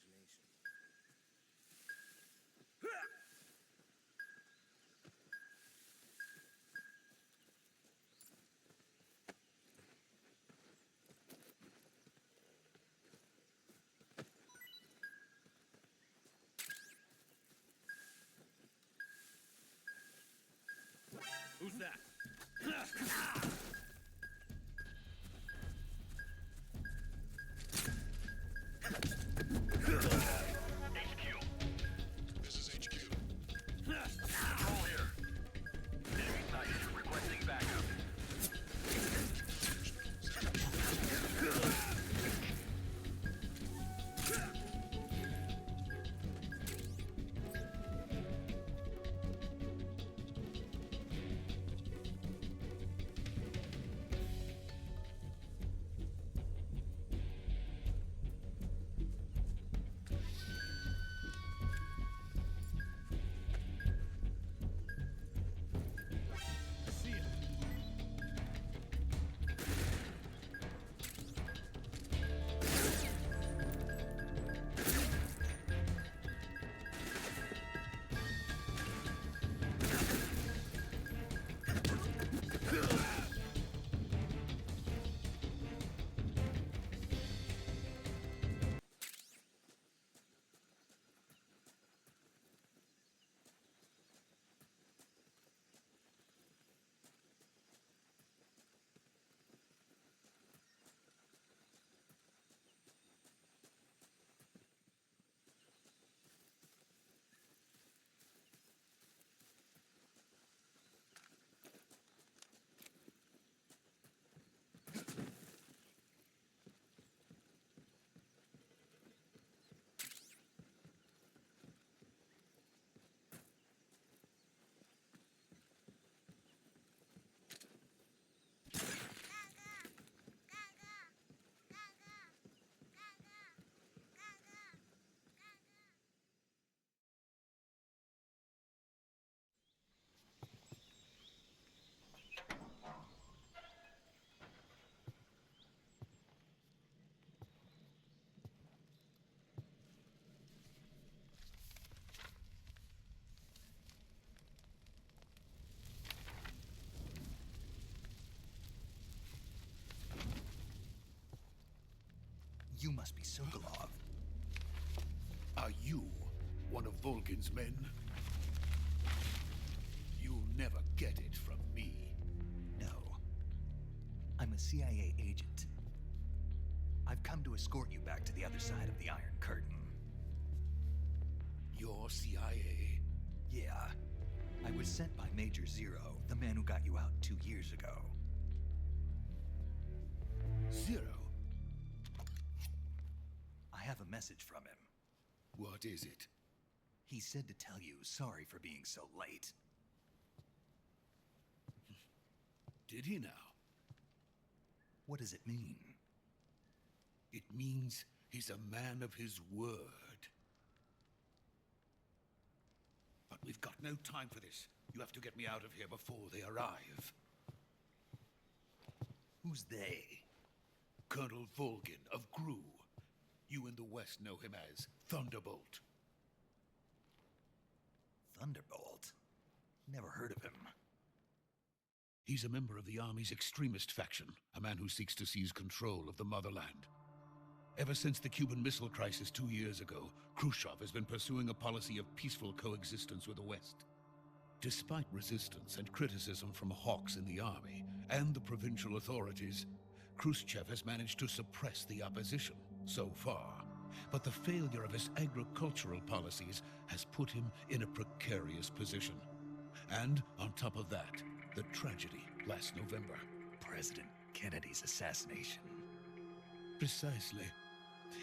imagination. Who's that? HQ. This is HQ. Control here. Enemy sighted. Requesting backup. See ya. You must be Sokolov. Are you one of Volgin's men? You'll never get it from me. No. I'm a CIA agent. I've come to escort you back to the other side of the Iron Curtain. You're CIA? Yeah. I was sent by Major Zero, the man who got you out 2 years ago. Zero? I have a message from him. What is it? He said to tell you sorry for being so late. Did he now? What does it mean? It means he's a man of his word. But we've got no time for this. You have to get me out of here before they arrive. Who's they? Colonel Volgin of GRU. You in the West know him as Thunderbolt. Thunderbolt? Never heard of him. He's a member of the Army's extremist faction, a man who seeks to seize control of the motherland. Ever since the Cuban Missile Crisis 2 years ago, Khrushchev has been pursuing a policy of peaceful coexistence with the West. Despite resistance and criticism from hawks in the army and the provincial authorities, Khrushchev has managed to suppress the opposition so far. But the failure of his agricultural policies has put him in a precarious position. And on top of that, the tragedy last November. President Kennedy's assassination. Precisely.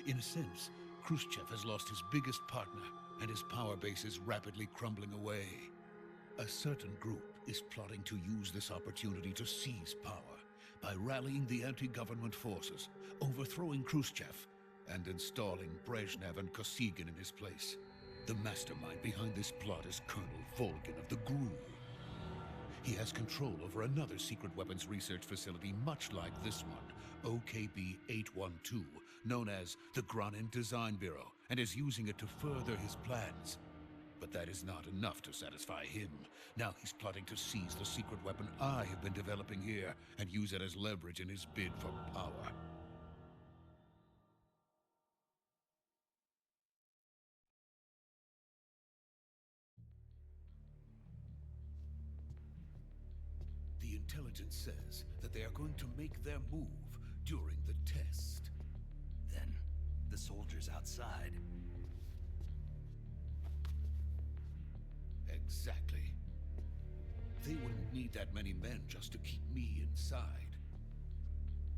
In a sense, Khrushchev has lost his biggest partner, and his power base is rapidly crumbling away. A certain group is plotting to use this opportunity to seize power by rallying the anti-government forces, overthrowing Khrushchev, and installing Brezhnev and Kosygin in his place. The mastermind behind this plot is Colonel Volgin of the GRU. He has control over another secret weapons research facility much like this one, OKB-812, known as the Granin Design Bureau, and is using it to further his plans. But that is not enough to satisfy him. Now he's plotting to seize the secret weapon I have been developing here and use it as leverage in his bid for power. The intelligence says that they are going to make their move during the test. Then, the soldiers outside. Exactly. They wouldn't need that many men just to keep me inside.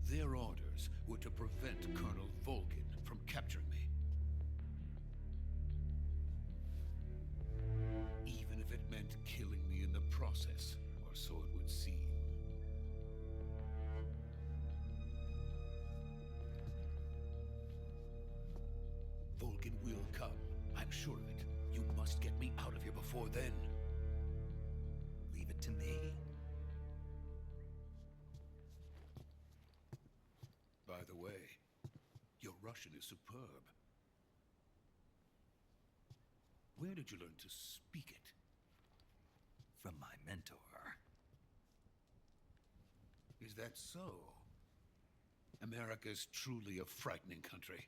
Their orders were to prevent Colonel Volgin from capturing me. Even if it meant killing me in the process, or so it would seem. Volgin will come. I'm sure of it. You must get me out of here before then. Leave it to me. By the way, your Russian is superb. Where did you learn to speak it? From my mentor. Is that so? America's truly a frightening country.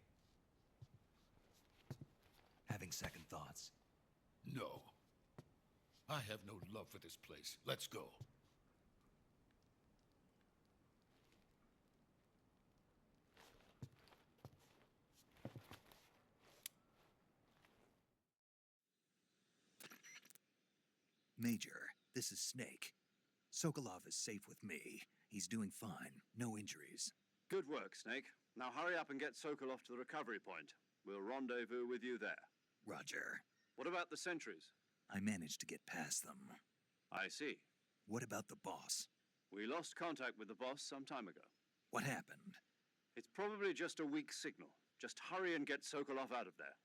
Having second thoughts. No. I have no love for this place. Let's go. Major, this is Snake. Sokolov is safe with me. He's doing fine. No injuries. Good work, Snake. Now hurry up and get Sokolov to the recovery point. We'll rendezvous with you there. Roger. What about the sentries? I managed to get past them. I see. What about the boss? We lost contact with the boss some time ago. What happened? It's probably just a weak signal. Just hurry and get Sokolov out of there.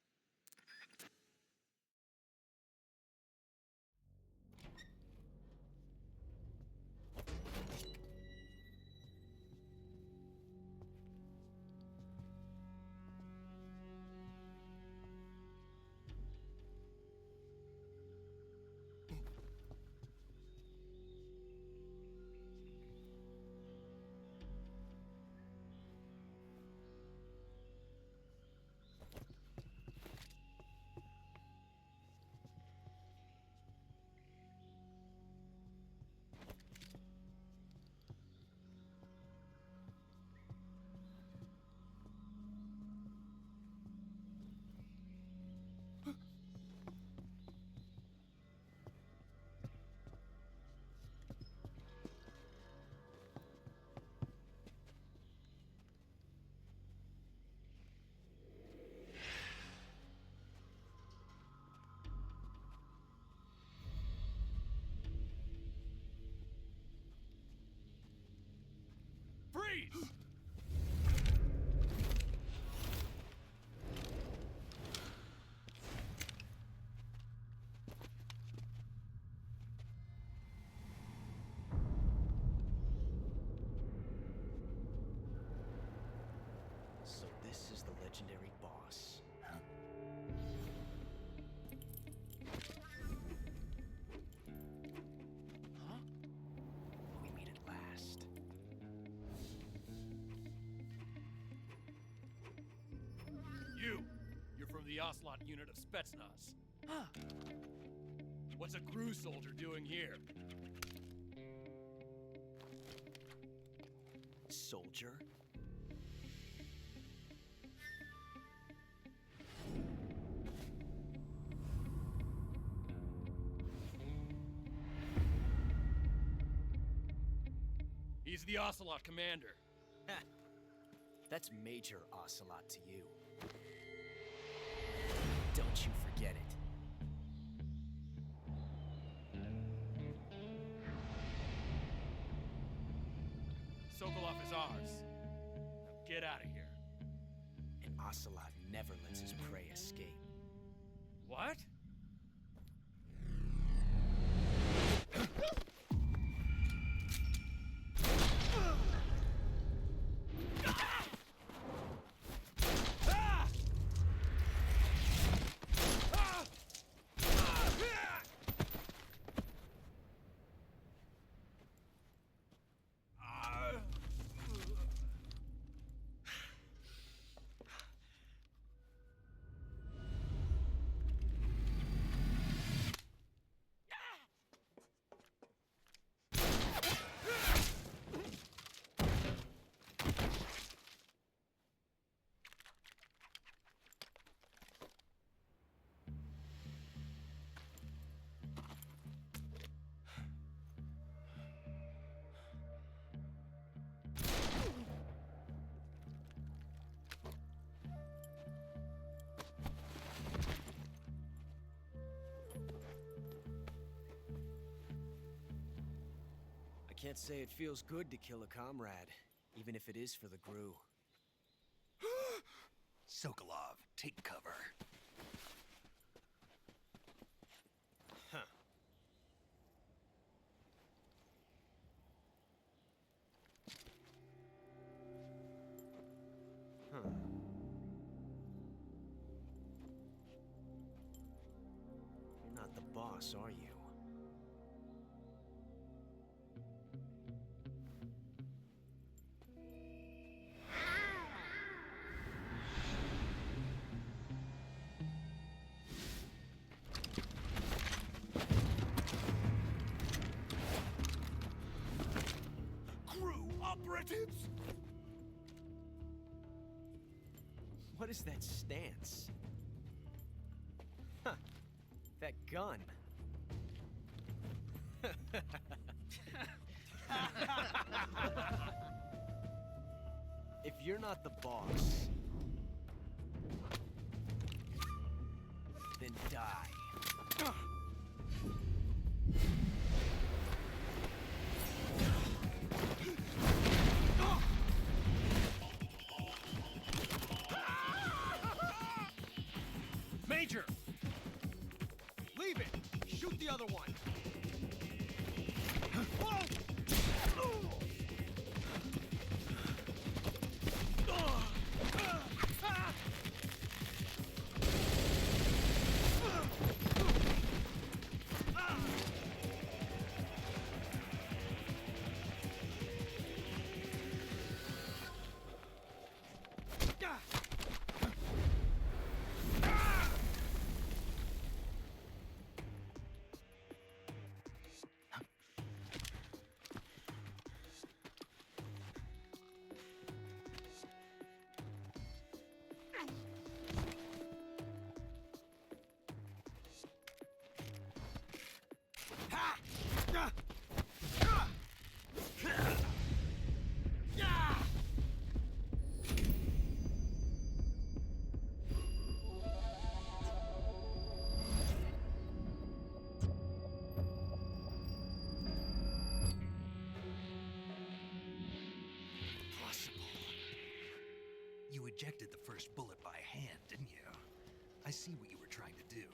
Freeze! So this is the legendary boss. Huh? Huh? We meet at last. You're from the Ocelot unit of Spetsnaz. Huh. What's a crew soldier doing here? Soldier? He's the Ocelot commander. Ha! That's Major Ocelot to you. Don't you forget it. Sokolov is ours. Now get out of here. And Ocelot never lets his prey escape. What? Can't say it feels good to kill a comrade, even if it is for the GRU. Sokolov, take cover. Huh. Huh. You're not the boss, are you? Operatives! What is that stance? Huh. That gun. If you're not the boss, then die. Major! Leave it! Shoot the other one! Whoa! You ejected the first bullet by hand, didn't you? I see what you were trying to do.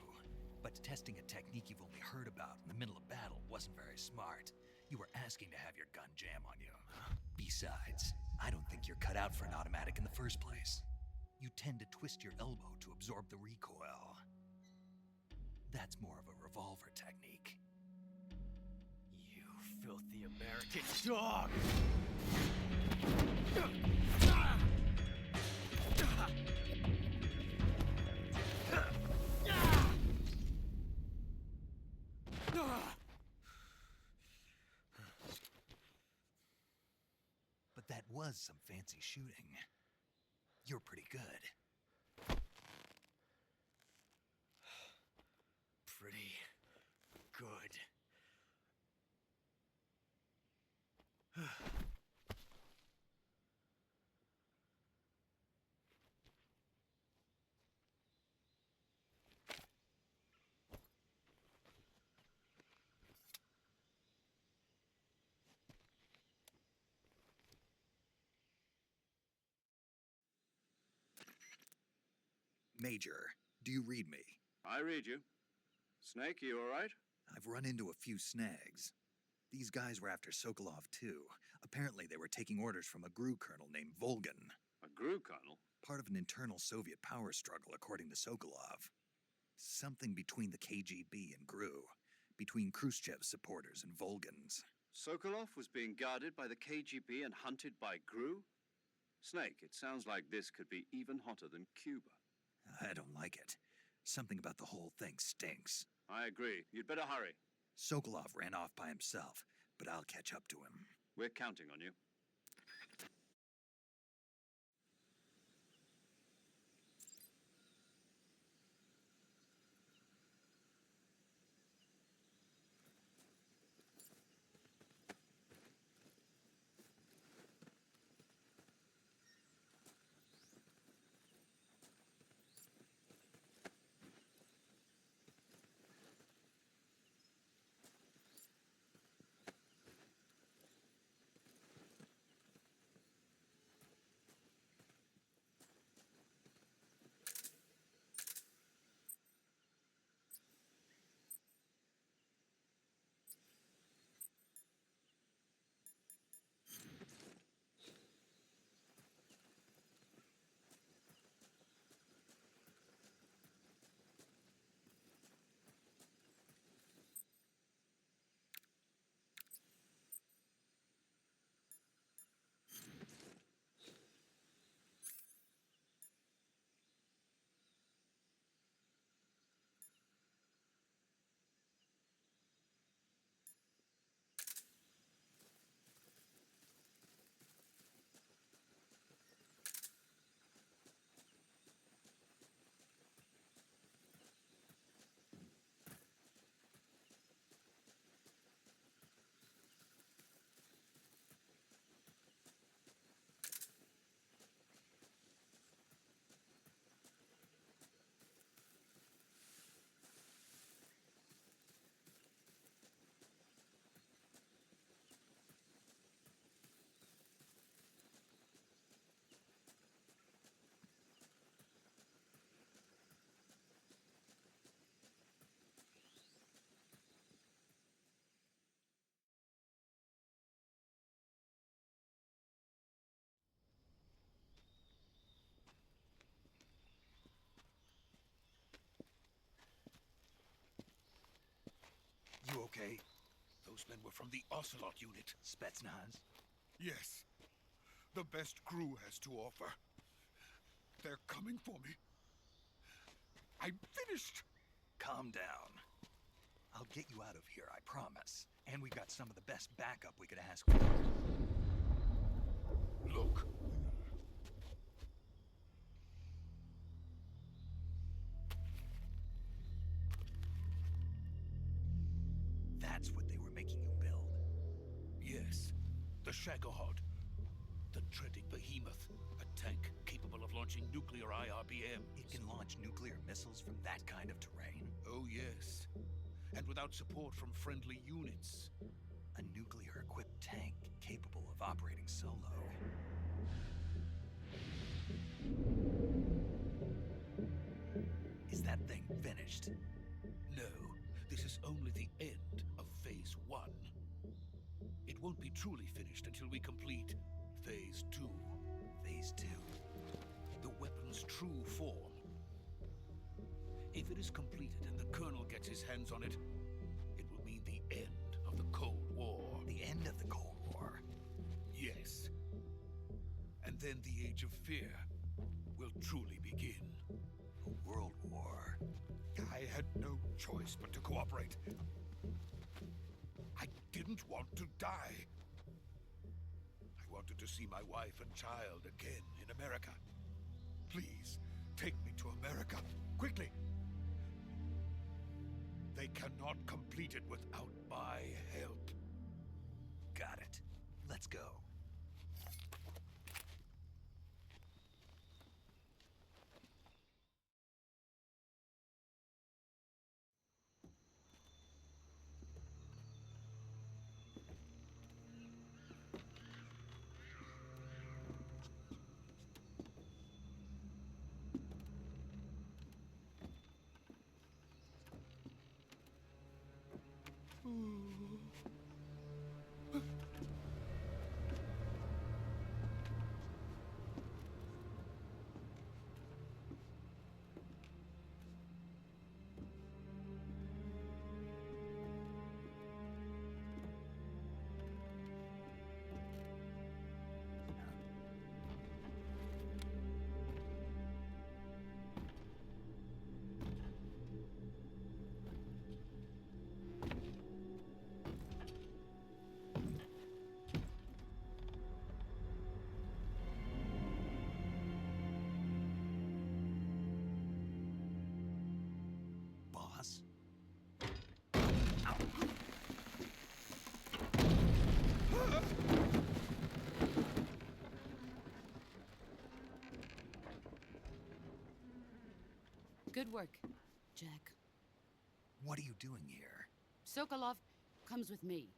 But testing a technique you've only heard about in the middle of battle wasn't very smart. You were asking to have your gun jam on you. Besides, I don't think you're cut out for an automatic in the first place. You tend to twist your elbow to absorb the recoil. That's more of a revolver technique. You filthy American dog! But that was some fancy shooting. You're pretty good. Pretty good. Major, do you read me? I read you. Snake, you all right? I've run into a few snags. These guys were after Sokolov, too. Apparently they were taking orders from a GRU colonel named Volgan. A GRU colonel? Part of an internal Soviet power struggle, according to Sokolov. Something between the KGB and GRU. Between Khrushchev's supporters and Volgan's. Sokolov was being guarded by the KGB and hunted by GRU? Snake, it sounds like this could be even hotter than Cuba. I don't like it. Something about the whole thing stinks. I agree. You'd better hurry. Sokolov ran off by himself, but I'll catch up to him. We're counting on you. You okay? Those men were from the Ocelot unit. Spetsnaz? Yes. The best crew has to offer. They're coming for me. I'm finished. Calm down. I'll get you out of here, I promise. And we've got some of the best backup we could ask for. Look. That's what they were making you build. Yes. The Shagohod. The dreaded behemoth. A tank capable of launching nuclear IRBM. It can launch nuclear missiles from that kind of terrain? Oh, yes. And without support from friendly units. A nuclear-equipped tank capable of operating solo. Is that thing finished? No, this is only the end of Phase 1. It won't be truly finished until we complete Phase 2. Phase 2? The weapon's true form. If it is completed and the Colonel gets his hands on it, it will mean the end of the Cold War. The end of the Cold War? Yes. And then the Age of Fear will truly begin. A world war? I had no choice but to cooperate. I didn't want to die. I wanted to see my wife and child again in America. Please, take me to America, quickly. They cannot complete it without my help. Got it. Let's go. Boss? Good work, Jack. What are you doing here? Sokolov comes with me.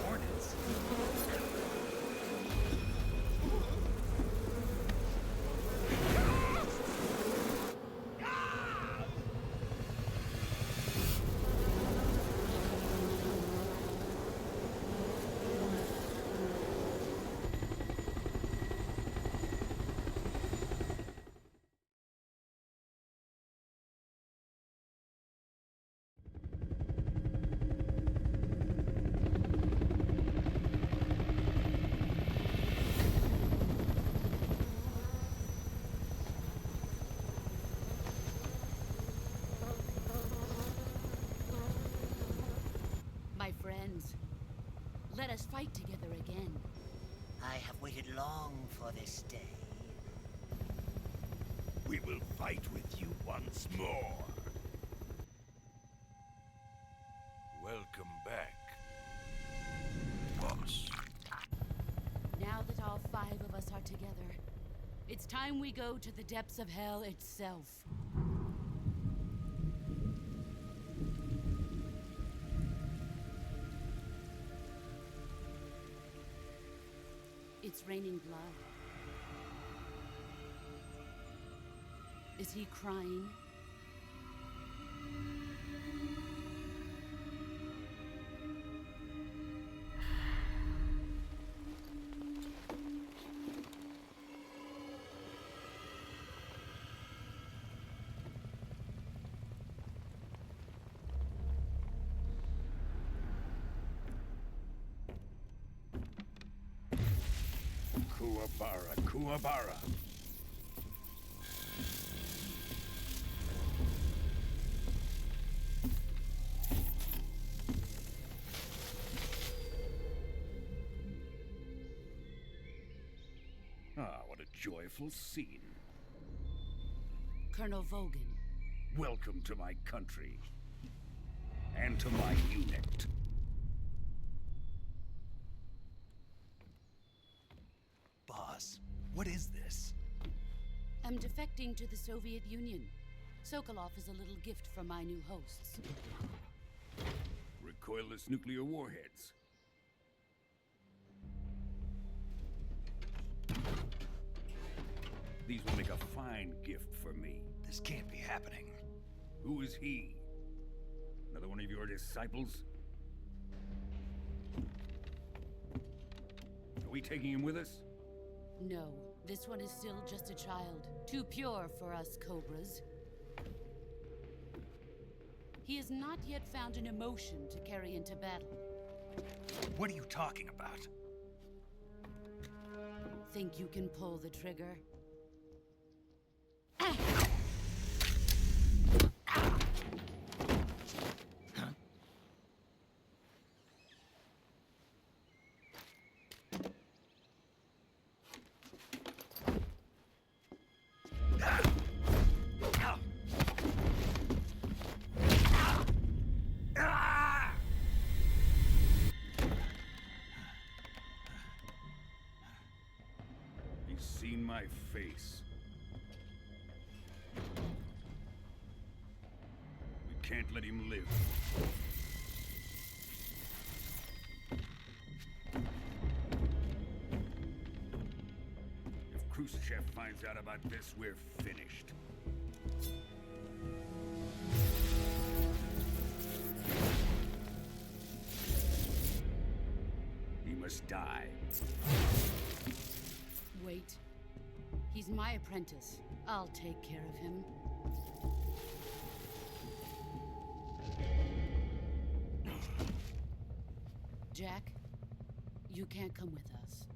Hornets? My friends, let us fight together again. I have waited long for this day. We will fight with you once more. Welcome back, boss. Now that all 5 of us are together, it's time we go to the depths of hell itself. It's raining blood. Is he crying? Kuwabara, Kuwabara. Ah, what a joyful scene. Colonel Vogan. Welcome to my country. And to my unit. Boss, what is this? I'm defecting to the Soviet Union. Sokolov is a little gift from my new hosts. Recoilless nuclear warheads. These will make a fine gift for me. This can't be happening. Who is he? Another one of your disciples? Are we taking him with us? No, this one is still just a child. Too pure for us Cobras. He has not yet found an emotion to carry into battle. What are you talking about? Think you can pull the trigger? He's seen my face. We can't let him live. If Khrushchev finds out about this, we're finished. He must die. Wait. He's my apprentice. I'll take care of him. Jack, you can't come with us.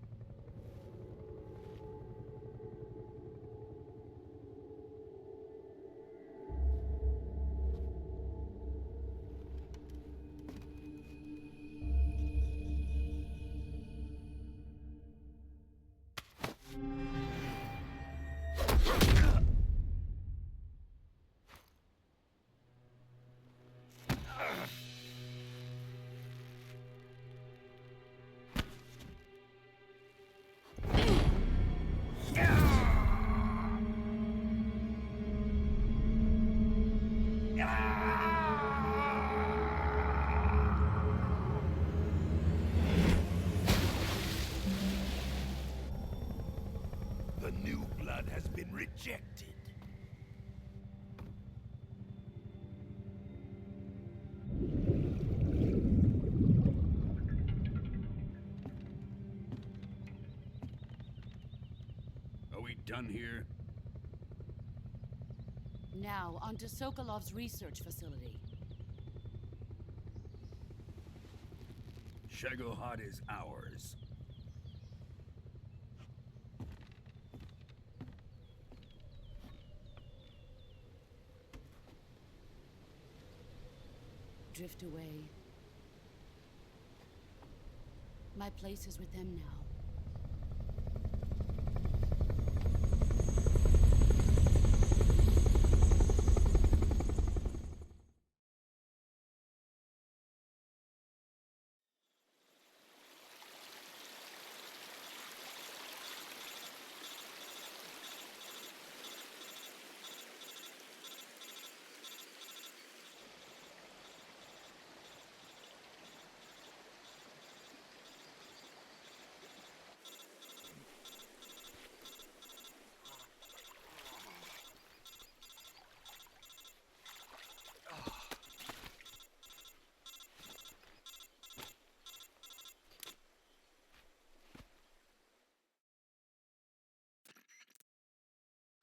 The new blood has been rejected. Are we done here? Now, onto Sokolov's research facility. Shagohod is ours. Drift away. My place is with them now.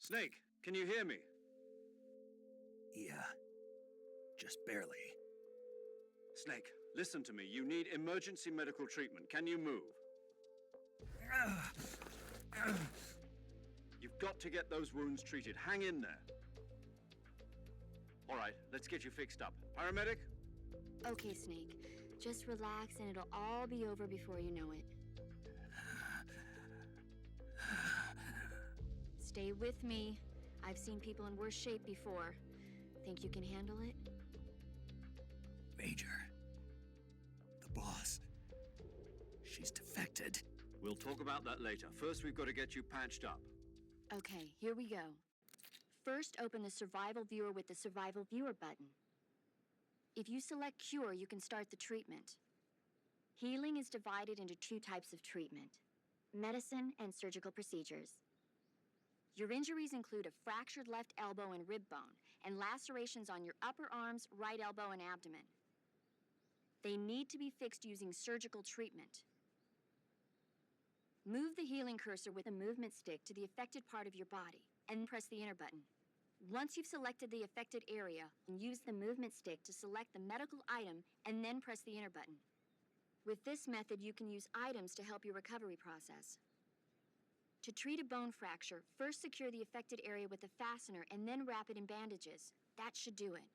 Snake, can you hear me? Yeah, just barely. Snake, listen to me. You need emergency medical treatment. Can you move? got to get those wounds treated. Hang in there. All right, let's get you fixed up. Paramedic? Okay, Snake. Just relax and it'll all be over before you know it. Stay with me. I've seen people in worse shape before. Think you can handle it? Major. The boss. She's defected. We'll talk about that later. First, we've got to get you patched up. Okay, here we go. First, open the Survival Viewer with the Survival Viewer button. If you select Cure, you can start the treatment. Healing is divided into two types of treatment: medicine and surgical procedures. Your injuries include a fractured left elbow and rib bone, and lacerations on your upper arms, right elbow, and abdomen. They need to be fixed using surgical treatment. Move the healing cursor with a movement stick to the affected part of your body, and press the enter button. Once you've selected the affected area, use the movement stick to select the medical item, and then press the enter button. With this method, you can use items to help your recovery process. To treat a bone fracture, first secure the affected area with a fastener and then wrap it in bandages. That should do it.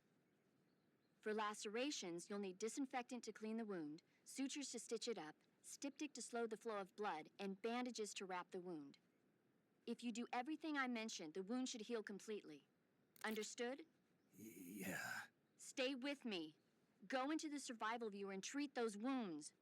For lacerations, you'll need disinfectant to clean the wound, sutures to stitch it up, styptic to slow the flow of blood, and bandages to wrap the wound. If you do everything I mentioned, the wound should heal completely. Understood? Yeah. Stay with me. Go into the Survival Viewer and treat those wounds.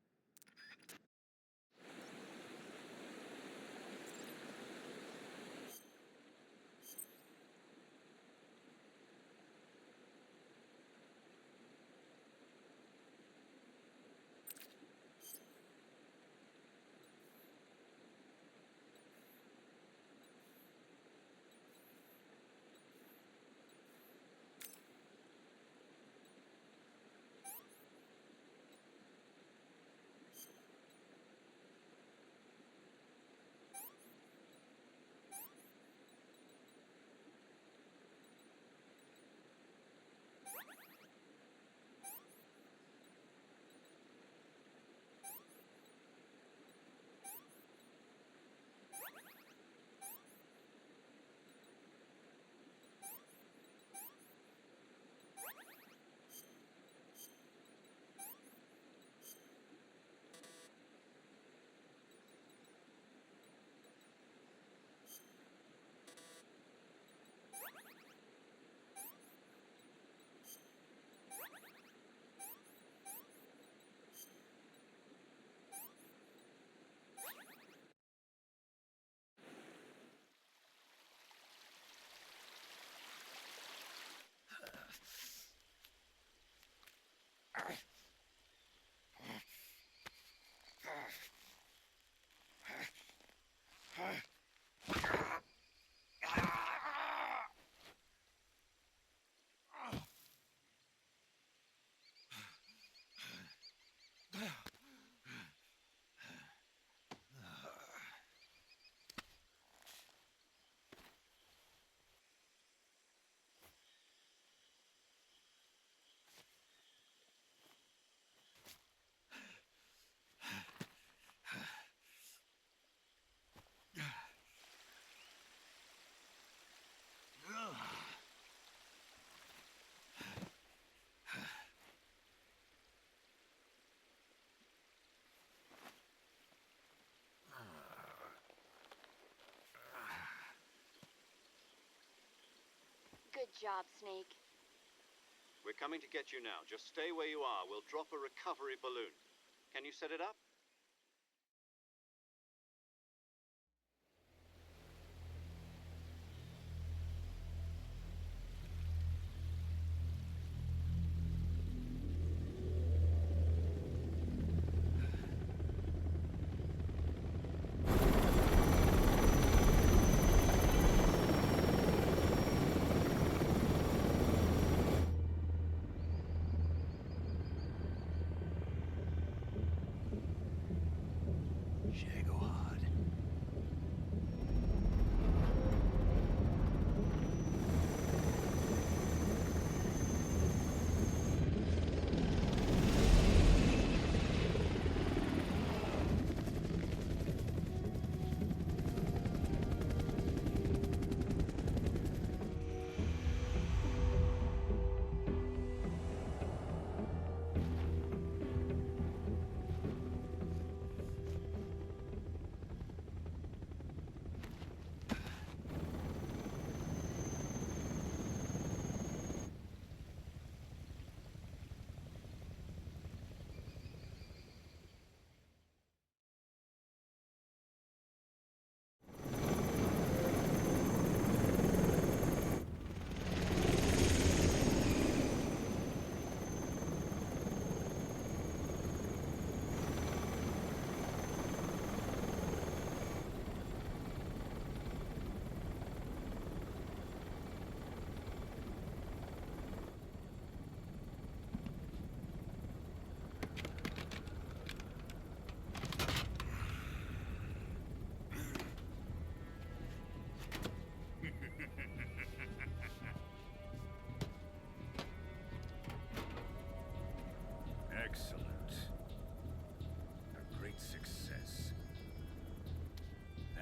Good job, Snake. We're coming to get you now. Just stay where you are. We'll drop a recovery balloon. Can you set it up?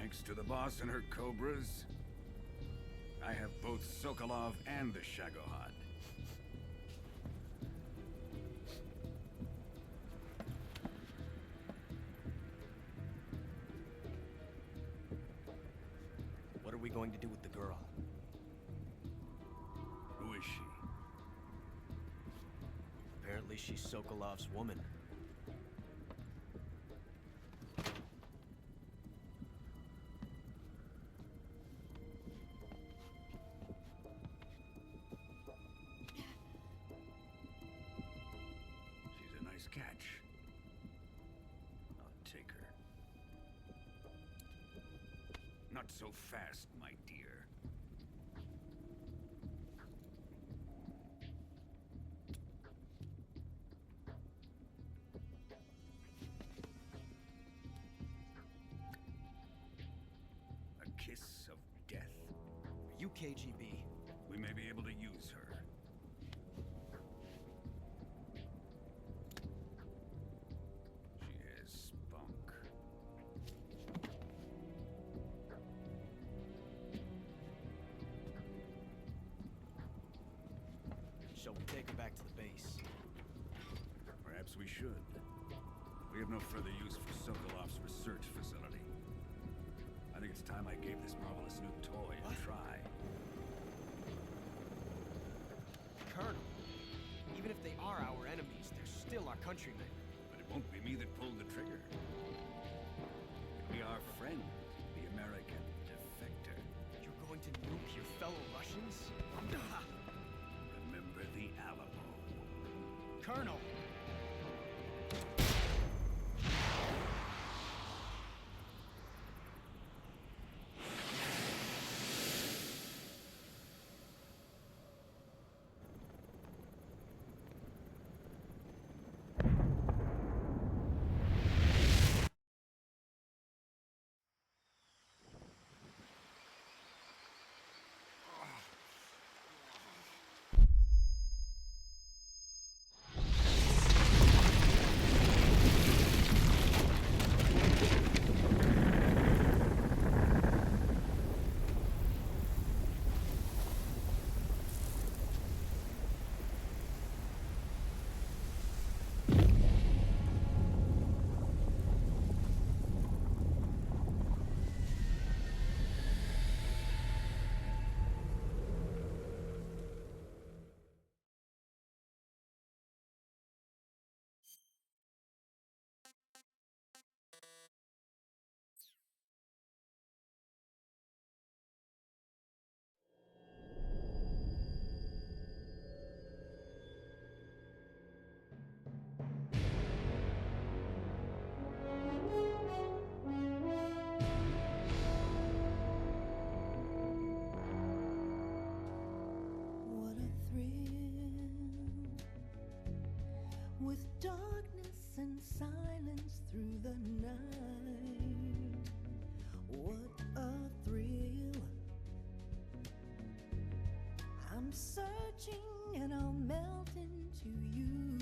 Thanks to the boss and her cobras, I have both Sokolov and the Shagohod. What are we going to do with the girl? Who is she? Apparently she's Sokolov's woman. She's a nice catch. I'll take her. Not so fast, my dear. A kiss of death. Are you KGB? We may be able to use her. She has spunk. Shall we take her back to the base? Perhaps we should. We have no further use for Sokolov's research facility. I think it's time I gave this marvelous new toy a try. Colonel, even if they are our enemies, they're still our countrymen. But it won't be me that pulled the trigger. It'll be our friend, the American defector. You're going to nuke your fellow Russians? Remember the Alamo. Colonel! What a thrill, with darkness and silence through the night. What a thrill. I'm searching and I'll melt into you.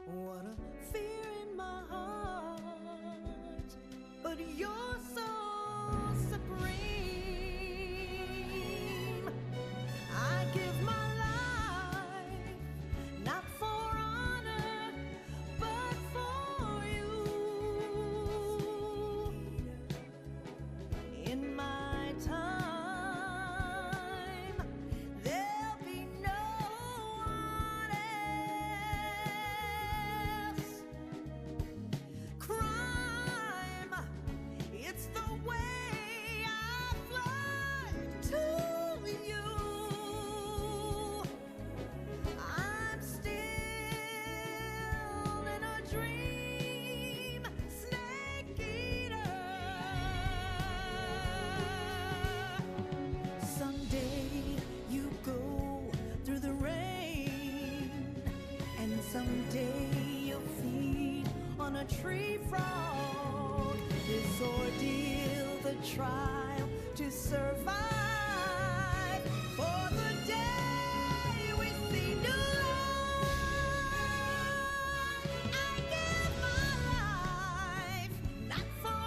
What a fear in my heart, but you're so supreme. I give my life, not for honor, but for you. In my time, there'll be no one else. Crime, it's the way I fly to you. I'm still in a dream, snake eater. Someday you go through the rain, and someday you'll feed on a tree frog. This ordeal, the trial to survive, for the day we see new light. I give my life, not for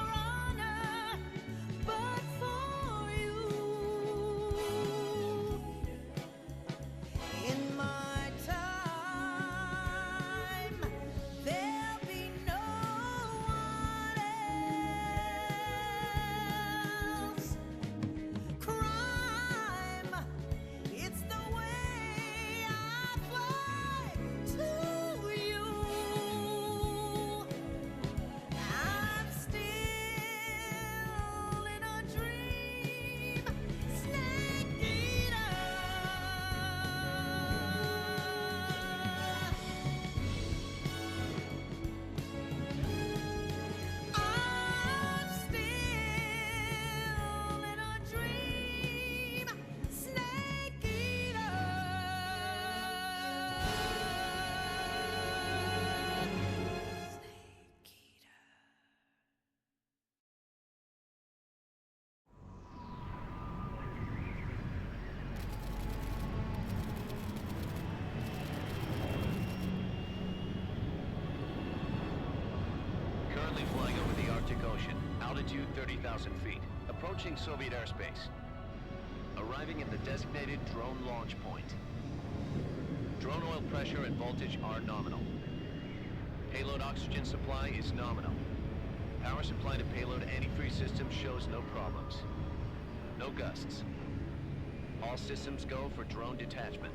Altitude 30,000 feet. Approaching Soviet airspace. Arriving at the designated drone launch point. Drone oil pressure and voltage are nominal. Payload oxygen supply is nominal. Power supply to payload antifreeze system shows no problems. No gusts. All systems go for drone detachment.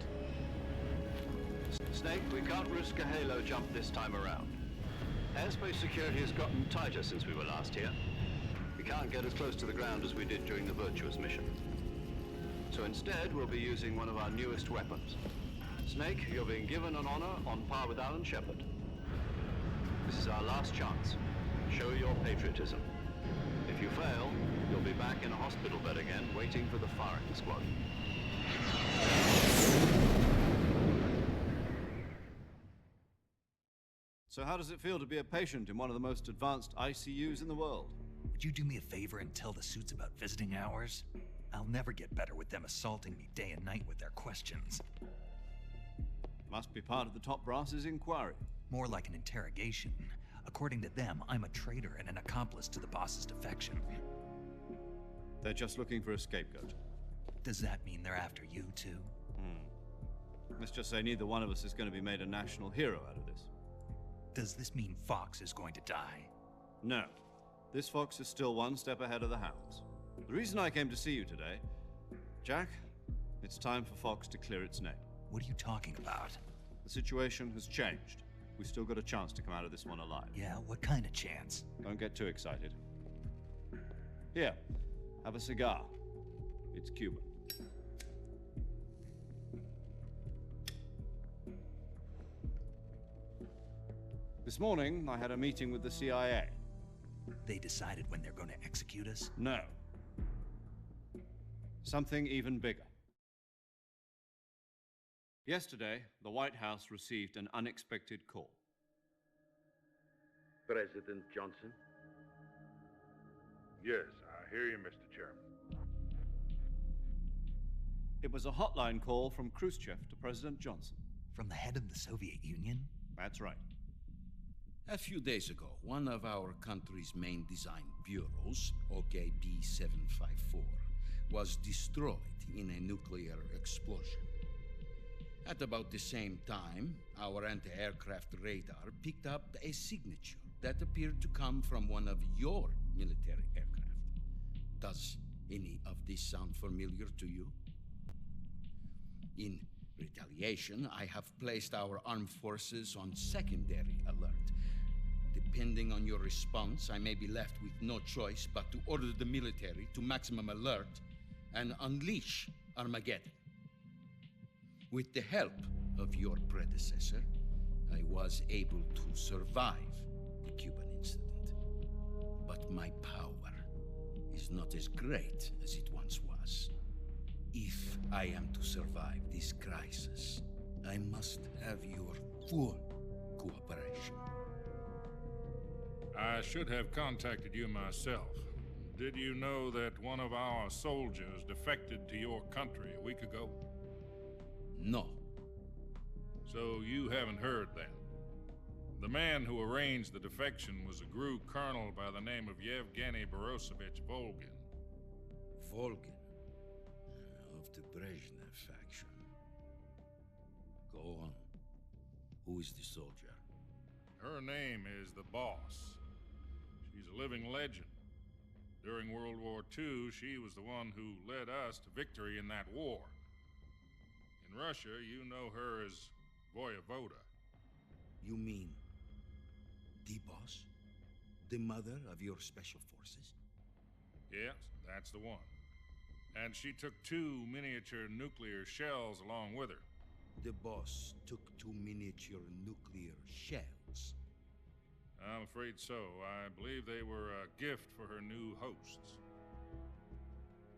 Snake, we can't risk a halo jump this time around. Airspace security has gotten tighter since we were last here. We can't get as close to the ground as we did during the Virtuous mission. So instead, we'll be using one of our newest weapons. Snake, you're being given an honor on par with Alan Shepard. This is our last chance. Show your patriotism. If you fail, you'll be back in a hospital bed again, waiting for the firing squad. So how does it feel to be a patient in one of the most advanced ICUs in the world? Would you do me a favor and tell the suits about visiting hours? I'll never get better with them assaulting me day and night with their questions. Must be part of the top brass's inquiry. More like an interrogation. According to them, I'm a traitor and an accomplice to the boss's defection. They're just looking for a scapegoat. Does that mean they're after you, too? Let's just say neither one of us is going to be made a national hero out of this. Does this mean Fox is going to die? No. This fox is still one step ahead of the hounds. The reason I came to see you today, Jack, it's time for Fox to clear its name. What are you talking about? The situation has changed. We still got a chance to come out of this one alive. Yeah, what kind of chance? Don't get too excited. Here, have a cigar. It's Cuban. This morning, I had a meeting with the CIA. They decided when they're going to execute us? No. Something even bigger. Yesterday, the White House received an unexpected call. President Johnson? Yes, I hear you, Mr. Chairman. It was a hotline call from Khrushchev to President Johnson. From the head of the Soviet Union? That's right. A few days ago, one of our country's main design bureaus, OKB 754, was destroyed in a nuclear explosion. At about the same time, our anti-aircraft radar picked up a signature that appeared to come from one of your military aircraft. Does any of this sound familiar to you? In retaliation, I have placed our armed forces on secondary alert. Depending on your response, I may be left with no choice but to order the military to maximum alert and unleash Armageddon. With the help of your predecessor, I was able to survive the Cuban incident. But my power is not as great as it once was. If I am to survive this crisis, I must have your full cooperation. I should have contacted you myself. Did you know that one of our soldiers defected to your country a week ago? No. So you haven't heard then. The man who arranged the defection was a GRU colonel by the name of Yevgeny Borosovich Volgin. Volgin? Of the Brezhnev faction. Go on. Who is the soldier? Her name is the Boss. She's a living legend. During World War II, she was the one who led us to victory in that war. In Russia, you know her as Voyevoda. You mean the Boss? The mother of your special forces? Yes, that's the one. And she took 2 miniature nuclear shells along with her. The Boss took 2 miniature nuclear shells. I'm afraid so. I believe they were a gift for her new hosts.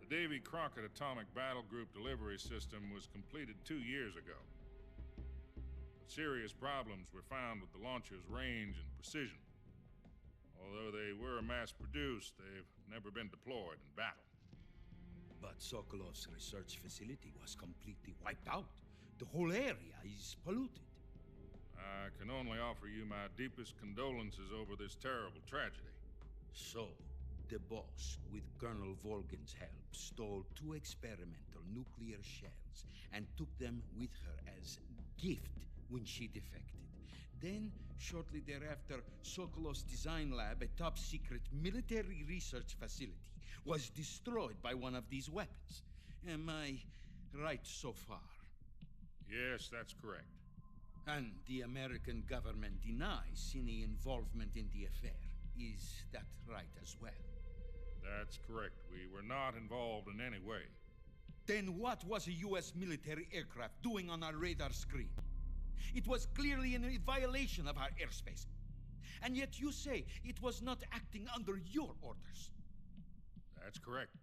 The Davy Crockett Atomic Battle Group delivery system was completed 2 years ago. But serious problems were found with the launcher's range and precision. Although they were mass-produced, they've never been deployed in battle. But Sokolov's research facility was completely wiped out. The whole area is polluted. I can only offer you my deepest condolences over this terrible tragedy. So, the boss, with Colonel Volgin's help, stole 2 experimental nuclear shells and took them with her as gift when she defected. Then, shortly thereafter, Sokolov's design lab, a top-secret military research facility, was destroyed by one of these weapons. Am I right so far? Yes, that's correct. And the American government denies any involvement in the affair. Is that right as well? That's correct. We were not involved in any way. Then what was a U.S. military aircraft doing on our radar screen? It was clearly in violation of our airspace. And yet you say it was not acting under your orders. That's correct.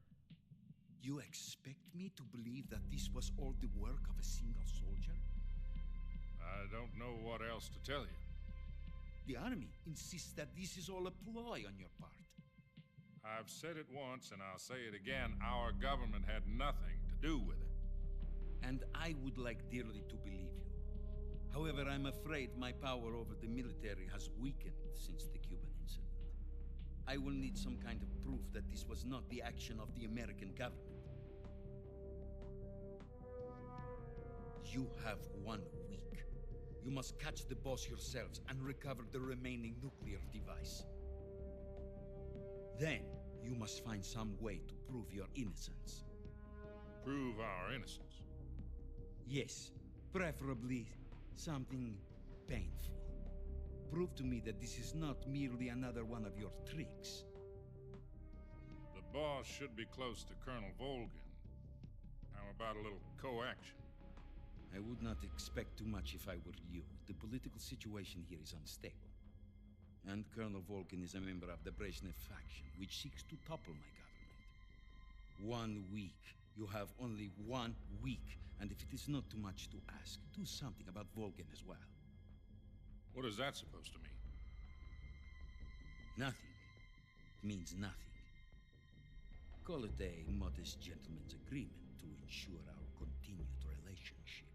You expect me to believe that this was all the work of a single soldier? I don't know what else to tell you. The Army insists that this is all a ploy on your part. I've said it once, and I'll say it again. Our government had nothing to do with it. And I would like dearly to believe you. However, I'm afraid my power over the military has weakened since the Cuban incident. I will need some kind of proof that this was not the action of the American government. You have 1 week. You must catch the boss yourselves and recover the remaining nuclear device. Then, you must find some way to prove your innocence. Prove our innocence? Yes, preferably something painful. Prove to me that this is not merely another one of your tricks. The boss should be close to Colonel Volgin. How about a little co-action? I would not expect too much if I were you. The political situation here is unstable. And Colonel Volgin is a member of the Brezhnev faction, which seeks to topple my government. 1 week. You have only 1 week. And if it is not too much to ask, do something about Volgin as well. What is that supposed to mean? Nothing. It means nothing. Call it a modest gentleman's agreement to ensure our continued relationship.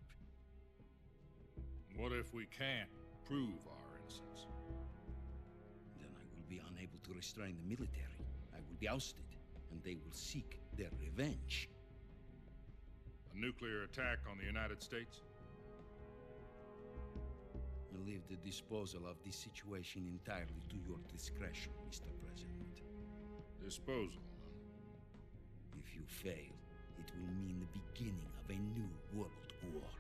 What if we can't prove our innocence? Then I will be unable to restrain the military. I will be ousted, and they will seek their revenge. A nuclear attack on the United States? I leave the disposal of this situation entirely to your discretion, Mr. President. Disposal? If you fail, it will mean the beginning of a new world war.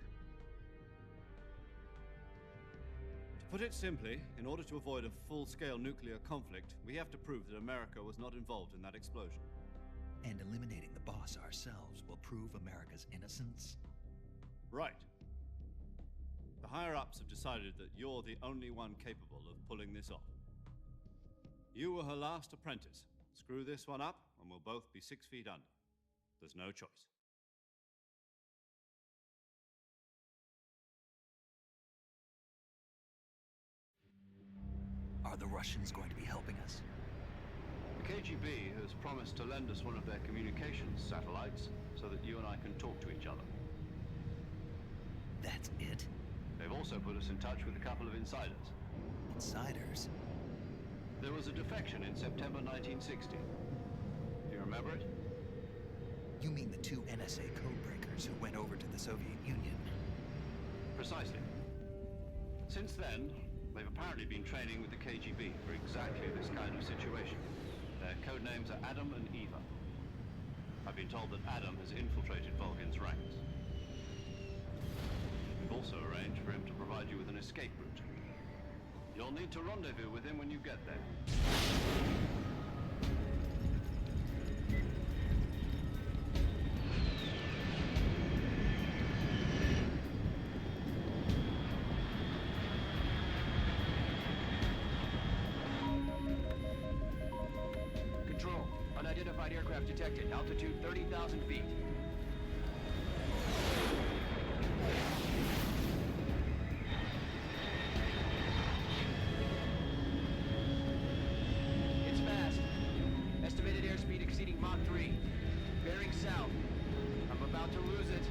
To put it simply, in order to avoid a full-scale nuclear conflict, we have to prove that America was not involved in that explosion. And eliminating the boss ourselves will prove America's innocence? Right. The higher-ups have decided that you're the only one capable of pulling this off. You were her last apprentice. Screw this one up, and we'll both be 6 feet under. There's no choice. Are the Russians going to be helping us? The KGB has promised to lend us one of their communications satellites so that you and I can talk to each other. That's it? They've also put us in touch with a couple of insiders. Insiders? There was a defection in September 1960. Do you remember it? You mean the 2 NSA codebreakers who went over to the Soviet Union? Precisely. Since then, they've apparently been training with the KGB for exactly this kind of situation. Their code names are Adam and Eva. I've been told that Adam has infiltrated Volgin's ranks. We've also arranged for him to provide you with an escape route. You'll need to rendezvous with him when you get there. Control. Unidentified aircraft detected. Altitude 30,000 feet. It's fast. Estimated airspeed exceeding Mach 3. Bearing south. I'm about to lose it.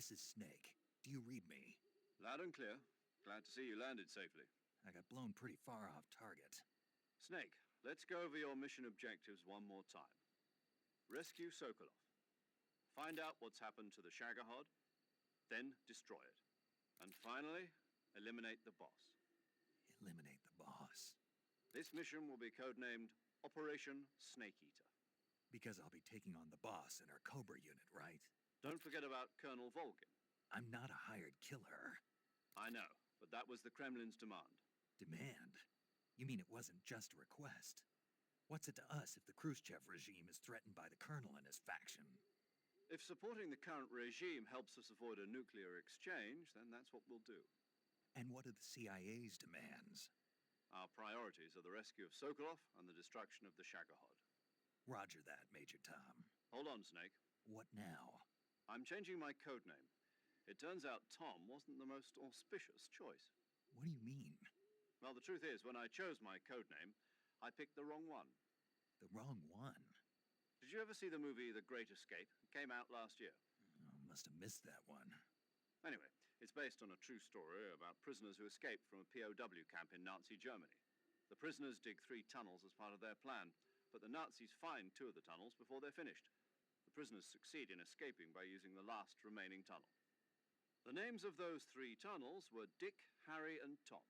This is Snake. Do you read me? Loud and clear. Glad to see you landed safely. I got blown pretty far off target. Snake, let's go over your mission objectives one more time. Rescue Sokolov. Find out what's happened to the Shagohod, then destroy it. And finally, eliminate the boss. Eliminate the boss? This mission will be codenamed Operation Snake Eater. Because I'll be taking on the boss in our Cobra unit, right? Don't forget about Colonel Volgin. I'm not a hired killer. I know, but that was the Kremlin's demand. Demand? You mean it wasn't just a request? What's it to us if the Khrushchev regime is threatened by the Colonel and his faction? If supporting the current regime helps us avoid a nuclear exchange, then that's what we'll do. And what are the CIA's demands? Our priorities are the rescue of Sokolov and the destruction of the Shagohod. Roger that, Major Tom. Hold on, Snake. What now? I'm changing my codename. It turns out Tom wasn't the most auspicious choice. What do you mean? Well, the truth is, when I chose my codename, I picked the wrong one. The wrong one? Did you ever see the movie The Great Escape? It came out last year. Oh, must have missed that one. Anyway, it's based on a true story about prisoners who escaped from a POW camp in Nazi Germany. The prisoners dig 3 tunnels as part of their plan, but the Nazis find 2 of the tunnels before they're finished. The prisoners succeed in escaping by using the last remaining tunnel. The names of those 3 tunnels were Dick, Harry, and Tom.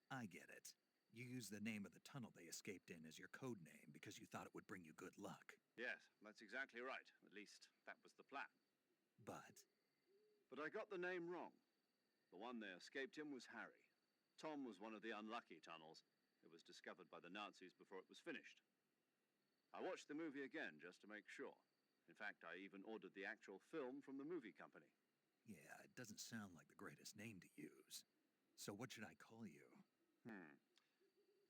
I get it. You used the name of the tunnel they escaped in as your code name because you thought it would bring you good luck. Yes, that's exactly right. At least, that was the plan. But I got the name wrong. The one they escaped in was Harry. Tom was one of the unlucky tunnels. It was discovered by the Nazis before it was finished. I watched the movie again just to make sure. In fact, I even ordered the actual film from the movie company. yeah, it doesn't sound like the greatest name to use. So what should I call you?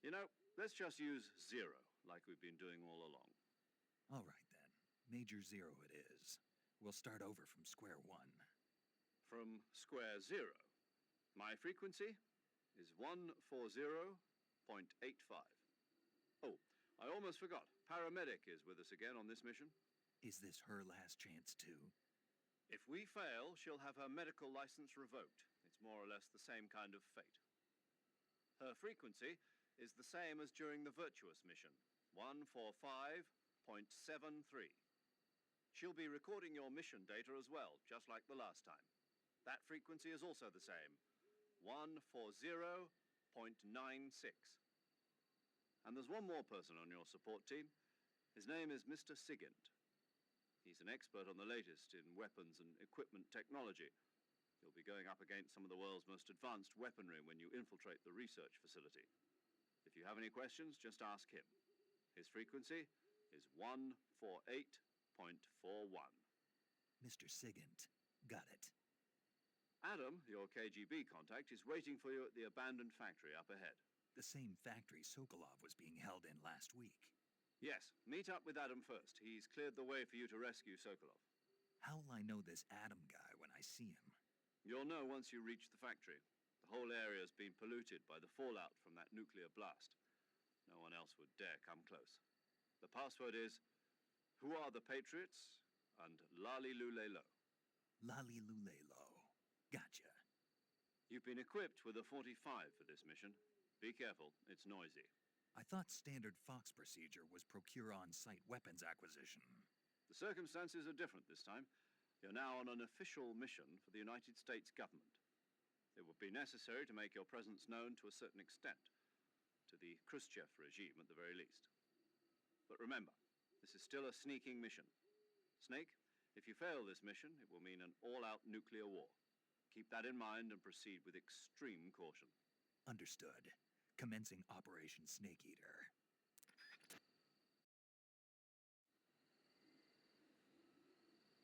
You know, let's just use Zero, like we've been doing all along. All right, then. Major Zero it is. We'll start over from square one. From square 0. My frequency is 140.85. Oh, I almost forgot. Paramedic is with us again on this mission. Is this her last chance, too? If we fail, she'll have her medical license revoked. It's more or less the same kind of fate. Her frequency is the same as during the Virtuous mission, 145.73. She'll be recording your mission data as well, just like the last time. That frequency is also the same, 140.96. And there's one more person on your support team. His name is Mr. Sigint. He's an expert on the latest in weapons and equipment technology. You'll be going up against some of the world's most advanced weaponry when you infiltrate the research facility. If you have any questions, just ask him. His frequency is 148.41. Mr. Sigint. Got it. Adam, your KGB contact, is waiting for you at the abandoned factory up ahead. The same factory Sokolov was being held in last week. Yes, meet up with Adam first. He's cleared the way for you to rescue Sokolov. How will I know this Adam guy when I see him? You'll know once you reach the factory. The whole area's been polluted by the fallout from that nuclear blast. No one else would dare come close. The password is, "Who are the Patriots?" and "Lali Lulelo." Lali Lulelo. Gotcha. You've been equipped with a 45 for this mission. Be careful, it's noisy. I thought standard Fox procedure was procure on-site weapons acquisition. The circumstances are different this time. You're now on an official mission for the United States government. It would be necessary to make your presence known to a certain extent, to the Khrushchev regime at the very least. But remember, this is still a sneaking mission. Snake, if you fail this mission, it will mean an all-out nuclear war. Keep that in mind and proceed with extreme caution. Understood. Commencing Operation Snake Eater.